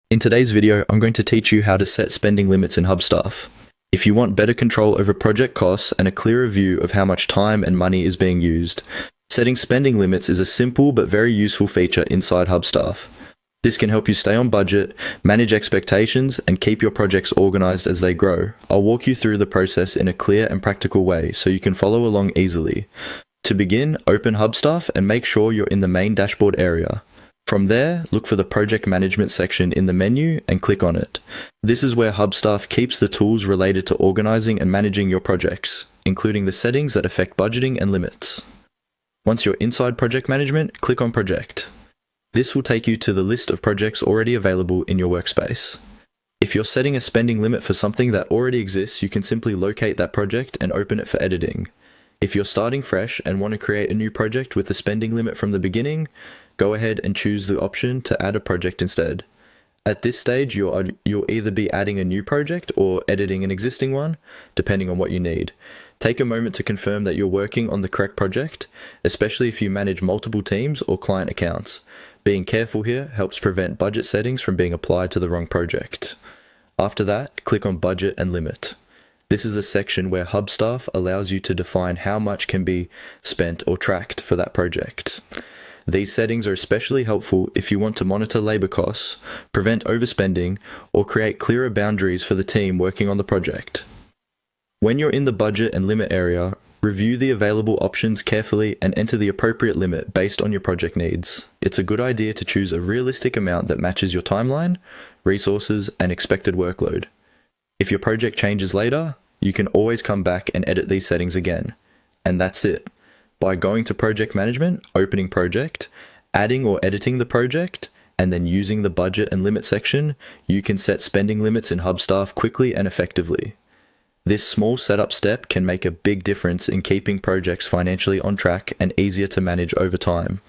In today's video, I'm going to teach you how to set spending limits in Hubstaff. If you want better control over project costs and a clearer view of how much time and money is being used, setting spending limits is a simple but very useful feature inside Hubstaff. This can help you stay on budget, manage expectations, and keep your projects organized as they grow. I'll walk you through the process in a clear and practical way so you can follow along easily. To begin, open Hubstaff and make sure you're in the main dashboard area. From there, look for the Project Management section in the menu and click on it. This is where Hubstaff keeps the tools related to organizing and managing your projects, including the settings that affect budgeting and limits. Once you're inside Project Management, click on Project. This will take you to the list of projects already available in your workspace. If you're setting a spending limit for something that already exists, you can simply locate that project and open it for editing. If you're starting fresh and want to create a new project with a spending limit from the beginning, go ahead and choose the option to add a project instead. At this stage, you'll either be adding a new project or editing an existing one, depending on what you need. Take a moment to confirm that you're working on the correct project, especially if you manage multiple teams or client accounts. Being careful here helps prevent budget settings from being applied to the wrong project. After that, click on Budget and Limit. This is the section where Hubstaff allows you to define how much can be spent or tracked for that project. These settings are especially helpful if you want to monitor labor costs, prevent overspending, or create clearer boundaries for the team working on the project. When you're in the budget and limit area, review the available options carefully and enter the appropriate limit based on your project needs. It's a good idea to choose a realistic amount that matches your timeline, resources, and expected workload. If your project changes later, you can always come back and edit these settings again. And that's it. By going to Project Management, opening Project, adding or editing the project, and then using the Budget and Limit section, you can set spending limits in Hubstaff quickly and effectively. This small setup step can make a big difference in keeping projects financially on track and easier to manage over time.